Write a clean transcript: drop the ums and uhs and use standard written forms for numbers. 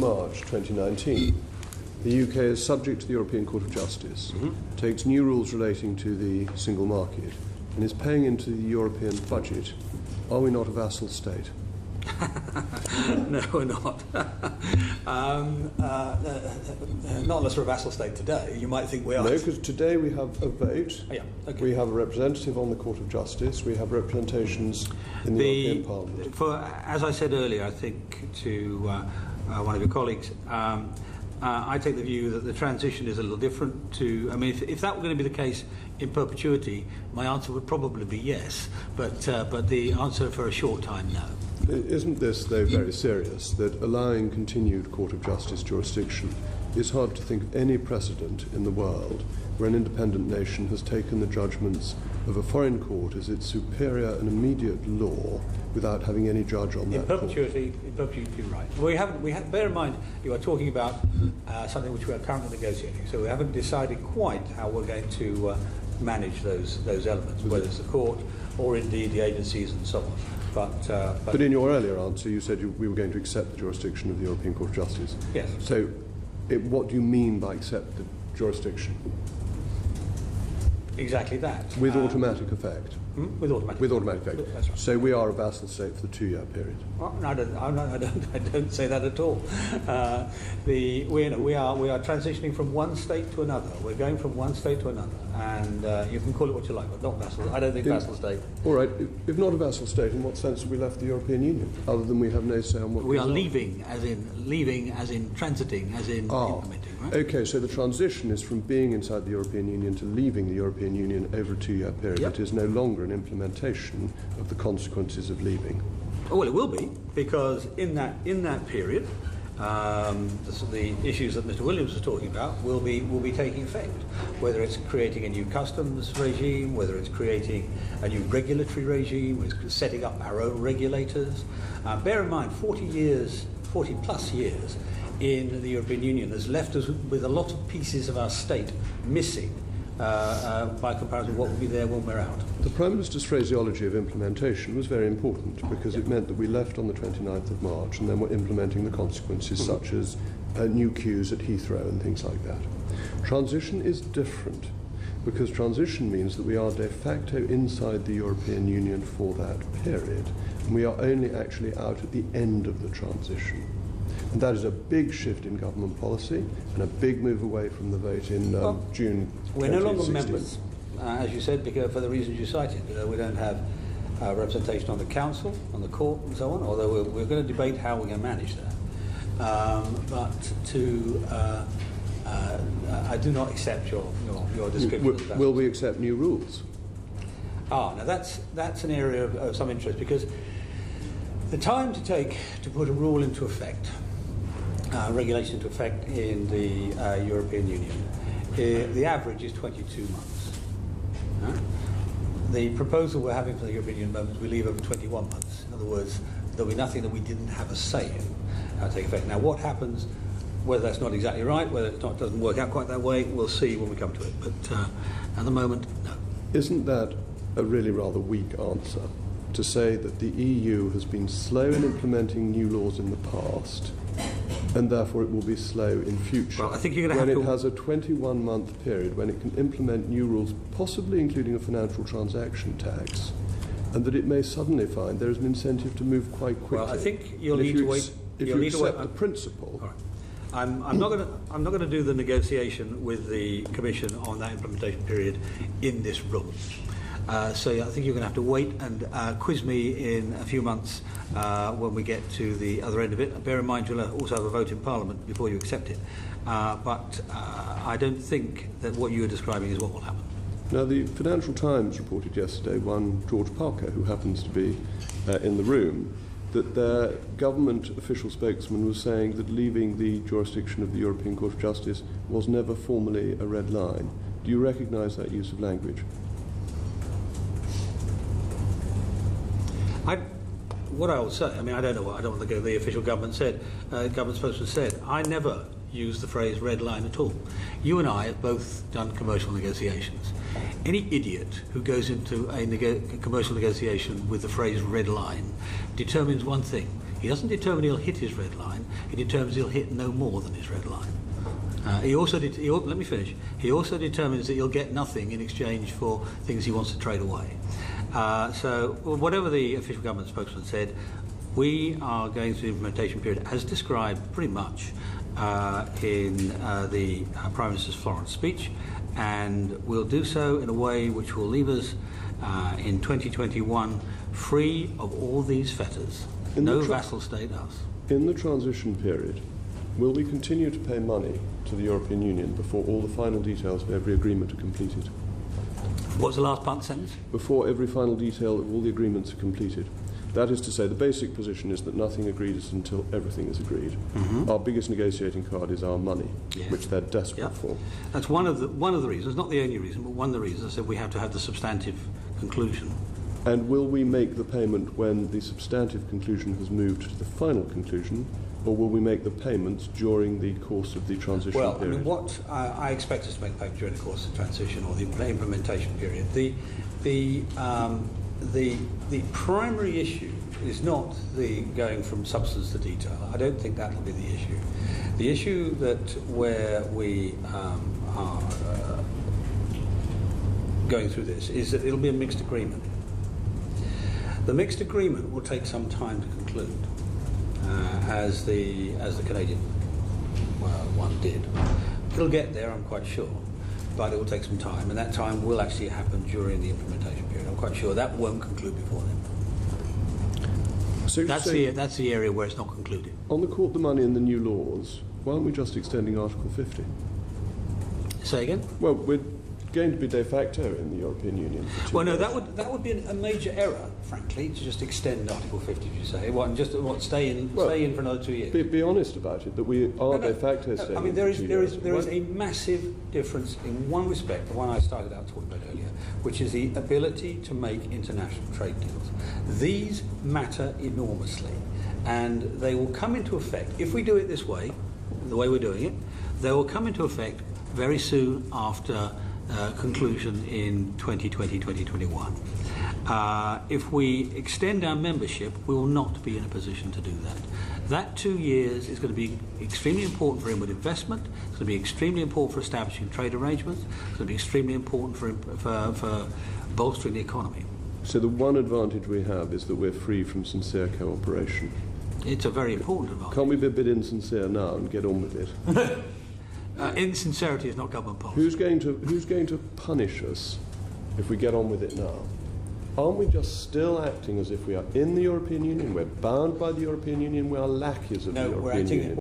March 2019, the UK is subject to the European Court of Justice, takes new rules relating to the single market, and is paying into the European budget. Are we not a vassal state? No, we're not. Not unless we're a vassal state today. You might think we are. No, because today we have a vote. Oh, yeah. Okay. We have a representative on the Court of Justice. We have representations in the European Parliament. As I said earlier, I think to one of your colleagues, I take the view that the transition is a little different to... I mean, if that were going to be the case in perpetuity, my answer would probably be yes, but the answer for a short time, no. Isn't this, though, very serious, that allowing continued Court of Justice jurisdiction is hard to think of any precedent in the world where an independent nation has taken the judgments of a foreign court as its superior and immediate law without having any judge on that court? In perpetuity, you're right. Bear in mind, you are talking about something which we are currently negotiating, so we haven't decided quite how we're going to manage those elements, whether it's the court or indeed the agencies and so on. But in your earlier answer, you said we were going to accept the jurisdiction of the European Court of Justice. Yes. So, what do you mean by accept the jurisdiction? Exactly that. With automatic effect? With automatic effect. With automatic effect. That's right. So we are a vassal state for the 2-year period? Well, no, I don't say that at all. We are transitioning from one state to another. We're going from one state to another. And you can call it what you like, but not vassal. I don't think vassal state. All right. If not a vassal state, in what sense have we left the European Union, other than we have no say on what we are leaving, as in transiting, as in implementing, right? Okay, so the transition is from being inside the European Union to leaving the European Union over a 2-year period. Yep. It is no longer an implementation of the consequences of leaving. Oh, well, it will be, because in that period, the issues that Mr. Williams was talking about will be taking effect. Whether it's creating a new customs regime, whether it's creating a new regulatory regime, whether it's setting up our own regulators. Bear in mind, 40 plus years in the European Union has left us with a lot of pieces of our state missing by comparison to what will be there when we're out. The Prime Minister's phraseology of implementation was very important because it meant that we left on the 29th of March and then we're implementing the consequences such as new queues at Heathrow and things like that. Transition is different because transition means that we are de facto inside the European Union for that period and we are only actually out at the end of the transition. And that is a big shift in government policy and a big move away from the vote in June 2016. We're no longer members, as you said, because for the reasons you cited. We don't have representation on the council, on the court, and so on, although we're going to debate how we're going to manage that. I do not accept your description. Will we accept new rules? Now that's an area of some interest, because the time to take to put a rule into effect, regulation into effect in the European Union, the average is 22 months. The proposal we're having for the European Union at the moment is we leave over 21 months. In other words, there'll be nothing that we didn't have a say in take effect. Now, what happens, whether that's not exactly right, whether it doesn't work out quite that way, we'll see when we come to it. But at the moment, no. Isn't that a really rather weak answer, to say that the EU has been slow in implementing new laws in the past, and therefore it will be slow in future? Well, I think you're going to have when it has a 21-month period when it can implement new rules, possibly including a financial transaction tax, and that it may suddenly find there is an incentive to move quite quickly. Well, I think you'll need to wait. If you accept the principle. All right. I'm not going to do the negotiation with the Commission on that implementation period in this room. So I think you're going to have to wait and quiz me in a few months when we get to the other end of it. Bear in mind you'll also have a vote in Parliament before you accept it. But I don't think that what you are describing is what will happen. Now, the Financial Times reported yesterday, one George Parker, who happens to be in the room, that their government official spokesman was saying that leaving the jurisdiction of the European Court of Justice was never formally a red line. Do you recognise that use of language? What I will say, I mean, I don't know what, I don't want to go the official government said, government spokesman said, I never use the phrase red line at all. You and I have both done commercial negotiations. Any idiot who goes into a commercial negotiation with the phrase red line determines one thing. He doesn't determine he'll hit his red line. He determines he'll hit no more than his red line. Let me finish. He also determines that he'll get nothing in exchange for things he wants to trade away. So whatever the official government spokesman said, we are going through the implementation period as described pretty much in the Prime Minister's Florence speech, and we'll do so in a way which will leave us in 2021 free of all these fetters. No vassal state us. In the transition period, will we continue to pay money to the European Union before all the final details of every agreement are completed? What's the last part of the sentence? Before every final detail of all the agreements are completed. That is to say, the basic position is that nothing agreed is until everything is agreed. Our biggest negotiating card is our money, which they're desperate for. That's one of the reasons, not the only reason, but one of the reasons that we have to have the substantive conclusion. And will we make the payment when the substantive conclusion has moved to the final conclusion, or will we make the payments during the course of the transition period? Well, I mean, what I expect us to make payment during the course of the transition or the implementation period. The primary issue is not the going from substance to detail. I don't think that will be the issue. The issue where we are going through this is that it'll be a mixed agreement. The mixed agreement will take some time to conclude, as the Canadian one did. It'll get there, I'm quite sure, but it will take some time, and that time will actually happen during the implementation period. I'm quite sure that won't conclude before then. So that's the area where it's not concluded. On the court, the money and the new laws, why aren't we just extending Article 50? Say again? Well, we're going to be de facto in the European Union for 2 Well, no, years. that would be a major error, frankly, to just extend Article 50, as you say. And just stay in for another 2 years. Be honest about it, that we are de facto staying. I mean, in there for is a massive difference in one respect, the one I started out talking about earlier, which is the ability to make international trade deals. These matter enormously, and they will come into effect, if we do it this way, the way we're doing it, they will come into effect very soon after conclusion in 2020, 2021. If we extend our membership, we will not be in a position to do that. That 2 years is going to be extremely important for inward investment. It's going to be extremely important for establishing trade arrangements. It's going to be extremely important for bolstering the economy. So the one advantage we have is that we're free from sincere cooperation. It's a very important advantage. Can't we be a bit insincere now and get on with it? Insincerity is not government policy. Who's going to punish us if we get on with it now? Aren't we just still acting as if we are in the European Union? We're bound by the European Union. We are lackeys of the European Union.